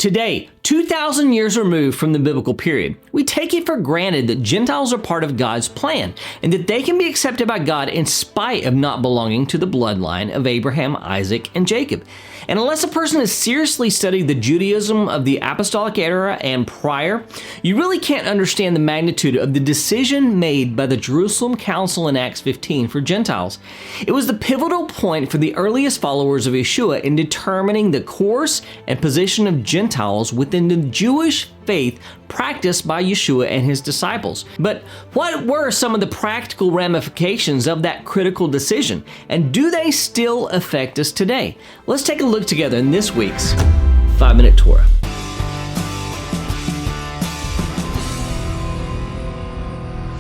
Today, 2,000 years removed from the biblical period, we take it for granted that Gentiles are part of God's plan and that they can be accepted by God in spite of not belonging to the bloodline of Abraham, Isaac, and Jacob. And unless a person has seriously studied the Judaism of the apostolic era and prior, you really can't understand the magnitude of the decision made by the Jerusalem Council in Acts 15 for Gentiles. It was the pivotal point for the earliest followers of Yeshua in determining the course and position of Gentiles within the Jewish faith practiced by Yeshua and his disciples. But what were some of the practical ramifications of that critical decision? And do they still affect us today? Let's take a look together in this week's 5-Minute Torah.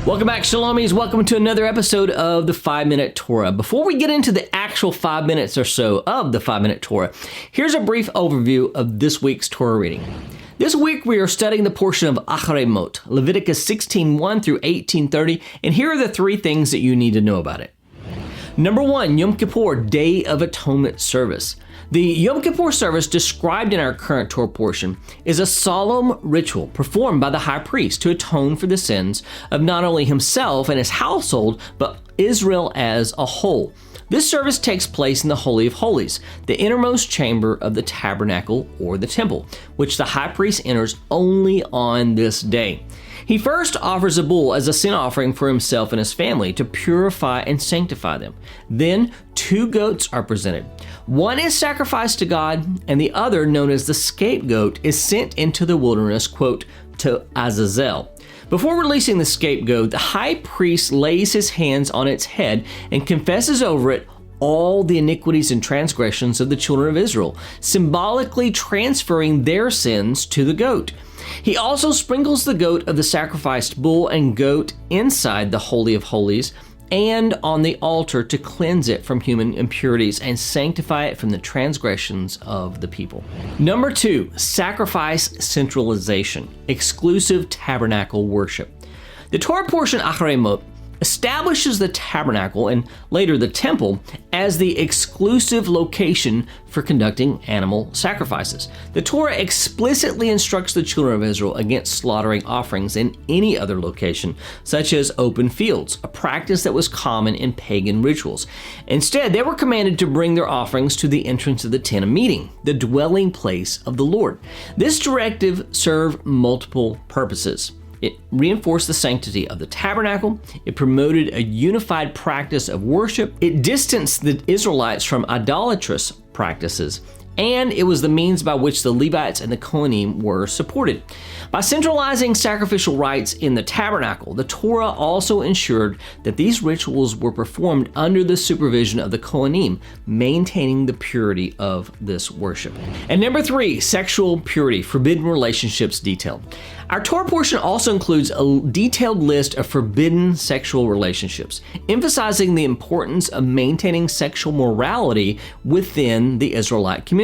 Welcome back, Shalomies. Welcome to another episode of the 5-Minute Torah. Before we get into the actual 5 minutes or so of the 5-Minute Torah, here's a brief overview of this week's Torah reading. This week we are studying the portion of Acharei, Leviticus 16:1 through 18:30, and here are the 3 things that you need to know about it. Number 1, Yom Kippur, Day of Atonement service. The Yom Kippur service described in our current Torah portion is a solemn ritual performed by the high priest to atone for the sins of not only himself and his household, but Israel as a whole. This service takes place in the Holy of Holies, the innermost chamber of the tabernacle or the temple, which the high priest enters only on this day. He first offers a bull as a sin offering for himself and his family to purify and sanctify them. Then 2 goats are presented. One is sacrificed to God, and the other, known as the scapegoat, is sent into the wilderness, quote, to Azazel. Before releasing the scapegoat, the high priest lays his hands on its head and confesses over it all the iniquities and transgressions of the children of Israel, symbolically transferring their sins to the goat. He also sprinkles the goat of the sacrificed bull and goat inside the Holy of Holies and on the altar to cleanse it from human impurities and sanctify it from the transgressions of the people. Number 2, sacrifice centralization, exclusive tabernacle worship. The Torah portion Acharei establishes the tabernacle and later the temple as the exclusive location for conducting animal sacrifices. The Torah explicitly instructs the children of Israel against slaughtering offerings in any other location, such as open fields, a practice that was common in pagan rituals. Instead, they were commanded to bring their offerings to the entrance of the tent of meeting, the dwelling place of the Lord. This directive served multiple purposes. It reinforced the sanctity of the tabernacle. It promoted a unified practice of worship. It distanced the Israelites from idolatrous practices. And it was the means by which the Levites and the Kohanim were supported. By centralizing sacrificial rites in the tabernacle, the Torah also ensured that these rituals were performed under the supervision of the Kohanim, maintaining the purity of this worship. And number 3, sexual purity, forbidden relationships detailed. Our Torah portion also includes a detailed list of forbidden sexual relationships, emphasizing the importance of maintaining sexual morality within the Israelite community.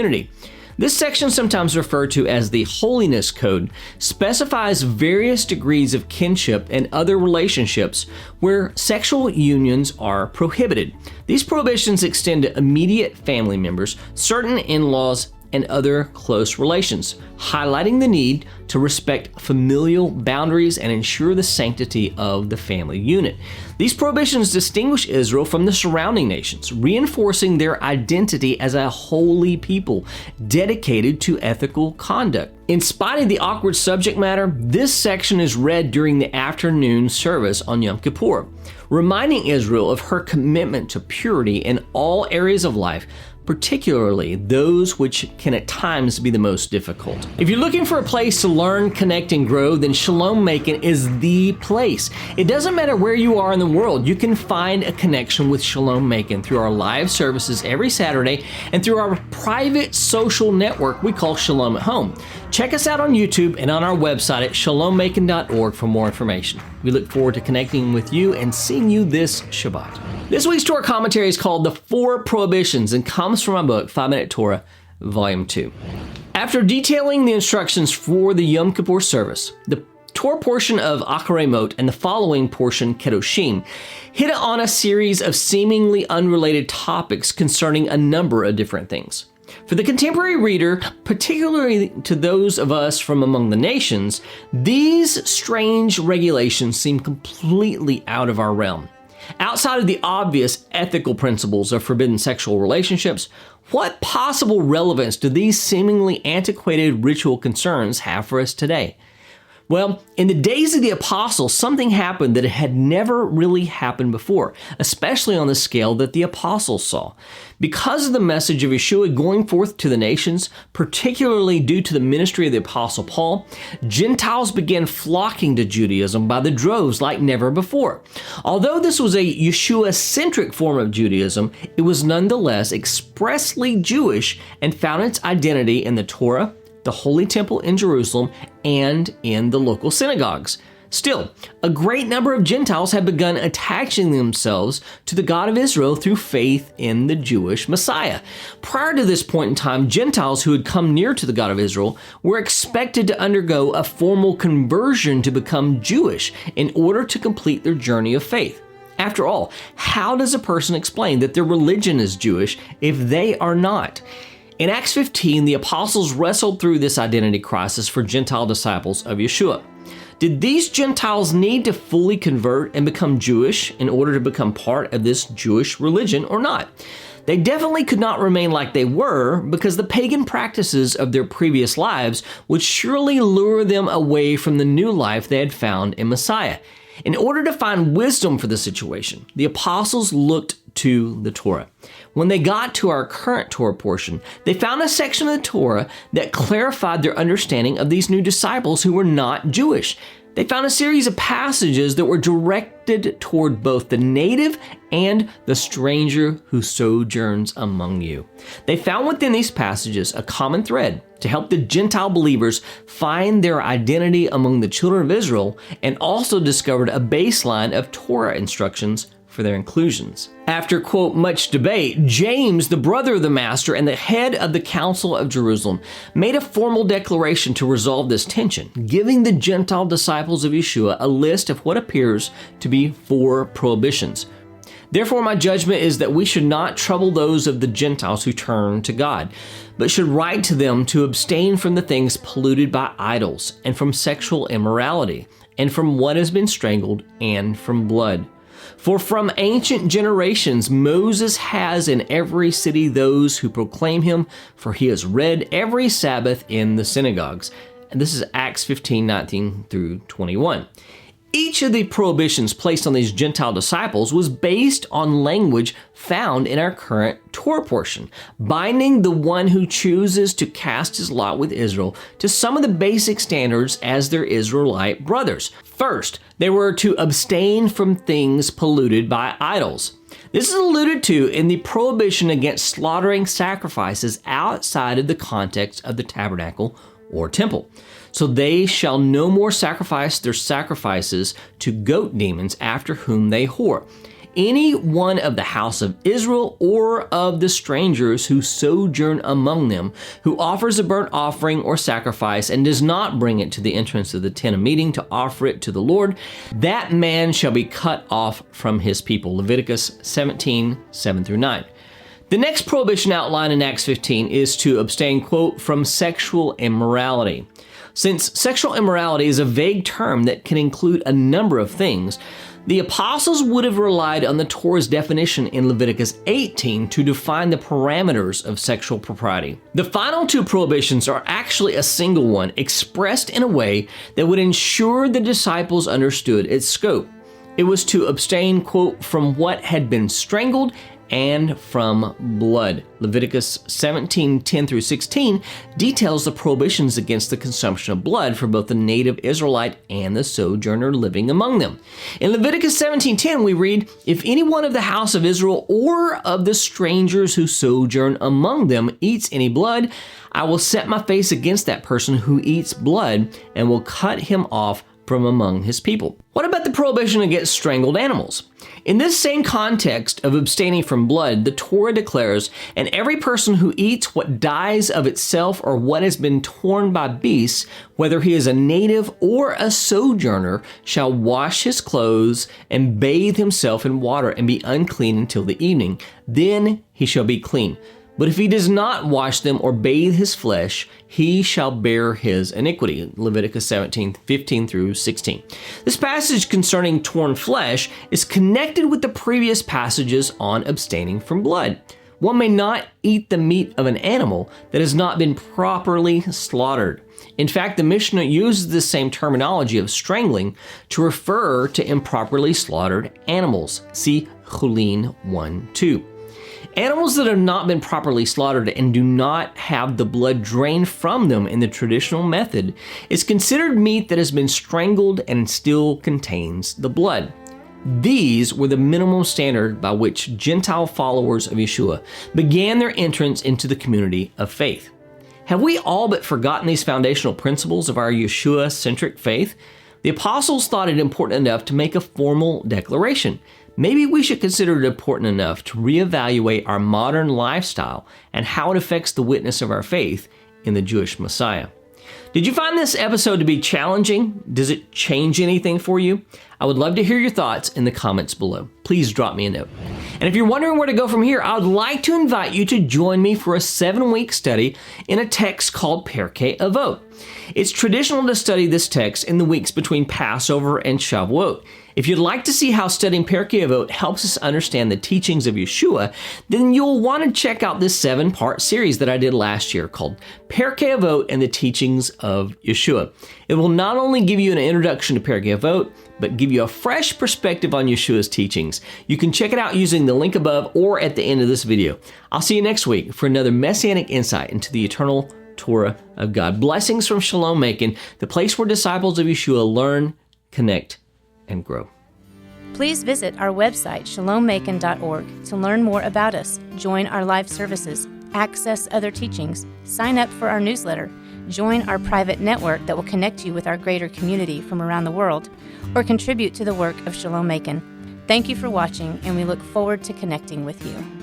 This section, sometimes referred to as the Holiness Code, specifies various degrees of kinship and other relationships where sexual unions are prohibited. These prohibitions extend to immediate family members, certain in-laws, and other close relations, highlighting the need to respect familial boundaries and ensure the sanctity of the family unit. These prohibitions distinguish Israel from the surrounding nations, reinforcing their identity as a holy people dedicated to ethical conduct. In spite of the awkward subject matter, this section is read during the afternoon service on Yom Kippur, reminding Israel of her commitment to purity in all areas of life, particularly those which can at times be the most difficult. If you're looking for a place to learn, connect, and grow, then Shalom Macon is the place. It doesn't matter where you are in the world, you can find a connection with Shalom Macon through our live services every Saturday and through our private social network we call Shalom at Home. Check us out on YouTube and on our website at shalommacon.org for more information. We look forward to connecting with you and seeing you this Shabbat. This week's Torah commentary is called The 4 Prohibitions and comes from my book, 5-Minute Torah, Volume 2. After detailing the instructions for the Yom Kippur service, the Torah portion of Acharei and the following portion, Kedoshim, hit on a series of seemingly unrelated topics concerning a number of different things. For the contemporary reader, particularly to those of us from among the nations, these strange regulations seem completely out of our realm. Outside of the obvious ethical principles of forbidden sexual relationships, what possible relevance do these seemingly antiquated ritual concerns have for us today? Well, in the days of the apostles, something happened that had never really happened before, especially on the scale that the apostles saw. Because of the message of Yeshua going forth to the nations, particularly due to the ministry of the apostle Paul, Gentiles began flocking to Judaism by the droves like never before. Although this was a Yeshua-centric form of Judaism, it was nonetheless expressly Jewish and found its identity in the Torah, the Holy Temple in Jerusalem, and in the local synagogues. Still, a great number of Gentiles had begun attaching themselves to the God of Israel through faith in the Jewish Messiah. Prior to this point in time, Gentiles who had come near to the God of Israel were expected to undergo a formal conversion to become Jewish in order to complete their journey of faith. After all, how does a person explain that their religion is Jewish if they are not? In Acts 15, the apostles wrestled through this identity crisis for Gentile disciples of Yeshua. Did these Gentiles need to fully convert and become Jewish in order to become part of this Jewish religion or not? They definitely could not remain like they were because the pagan practices of their previous lives would surely lure them away from the new life they had found in Messiah. In order to find wisdom for the situation, the apostles looked to the Torah. When they got to our current Torah portion, they found a section of the Torah that clarified their understanding of these new disciples who were not Jewish. They found a series of passages that were directed toward both the native and the stranger who sojourns among you. They found within these passages a common thread to help the Gentile believers find their identity among the children of Israel, and also discovered a baseline of Torah instructions for their inclusions. After, quote, much debate, James, the brother of the Master and the head of the Council of Jerusalem, made a formal declaration to resolve this tension, giving the Gentile disciples of Yeshua a list of what appears to be 4 prohibitions. Therefore, my judgment is that we should not trouble those of the Gentiles who turn to God, but should write to them to abstain from the things polluted by idols, and from sexual immorality, and from what has been strangled, and from blood. For from ancient generations Moses has in every city those who proclaim him, for he is read every Sabbath in the synagogues. And this is Acts 15:19 through 21. Each of the prohibitions placed on these Gentile disciples was based on language found in our current Torah portion, binding the one who chooses to cast his lot with Israel to some of the basic standards as their Israelite brothers. First, they were to abstain from things polluted by idols. This is alluded to in the prohibition against slaughtering sacrifices outside of the context of the tabernacle or temple. So they shall no more sacrifice their sacrifices to goat demons after whom they whore. Any one of the house of Israel or of the strangers who sojourn among them, who offers a burnt offering or sacrifice and does not bring it to the entrance of the tent of meeting to offer it to the Lord, that man shall be cut off from his people. Leviticus 17:7 through 9. The next prohibition outlined in Acts 15 is to abstain, quote, from sexual immorality. Since sexual immorality is a vague term that can include a number of things, the apostles would have relied on the Torah's definition in Leviticus 18 to define the parameters of sexual propriety. The final 2 prohibitions are actually a single one, expressed in a way that would ensure the disciples understood its scope. It was to abstain, quote, from what had been strangled and from blood. Leviticus 17:10 through 16 details the prohibitions against the consumption of blood for both the native Israelite and the sojourner living among them. In Leviticus 17:10 we read, "If any one of the house of Israel or of the strangers who sojourn among them eats any blood, I will set my face against that person who eats blood and will cut him off from among his people." What about the prohibition against strangled animals? In this same context of abstaining from blood, the Torah declares, "And every person who eats what dies of itself or what has been torn by beasts, whether he is a native or a sojourner, shall wash his clothes and bathe himself in water and be unclean until the evening. Then he shall be clean. But if he does not wash them or bathe his flesh, he shall bear his iniquity. Leviticus 17:15 through 16. This passage concerning torn flesh is connected with the previous passages on abstaining from blood. One may not eat the meat of an animal that has not been properly slaughtered. In fact, the Mishnah uses the same terminology of strangling to refer to improperly slaughtered animals. See Chulin 1:2. Animals that have not been properly slaughtered and do not have the blood drained from them in the traditional method is considered meat that has been strangled and still contains the blood. These were the minimum standard by which Gentile followers of Yeshua began their entrance into the community of faith. Have we all but forgotten these foundational principles of our Yeshua-centric faith? The apostles thought it important enough to make a formal declaration. Maybe we should consider it important enough to reevaluate our modern lifestyle and how it affects the witness of our faith in the Jewish Messiah. Did you find this episode to be challenging? Does it change anything for you? I would love to hear your thoughts in the comments below. Please drop me a note. And if you're wondering where to go from here, I would like to invite you to join me for a 7-week study in a text called Pirkei Avot. It's traditional to study this text in the weeks between Passover and Shavuot. If you'd like to see how studying Pirkei Avot helps us understand the teachings of Yeshua, then you'll want to check out this 7-part series that I did last year called Pirkei Avot and the Teachings of Yeshua. It will not only give you an introduction to Pirkei Avot, but give you a fresh perspective on Yeshua's teachings. You can check it out using the link above or at the end of this video. I'll see you next week for another Messianic insight into the eternal Torah of God. Blessings from Shalom Macon, the place where disciples of Yeshua learn, connect, and grow. Please visit our website, shalommacon.org, to learn more about us, join our live services, access other teachings, sign up for our newsletter, join our private network that will connect you with our greater community from around the world, or contribute to the work of Shalom Macon. Thank you for watching, and we look forward to connecting with you.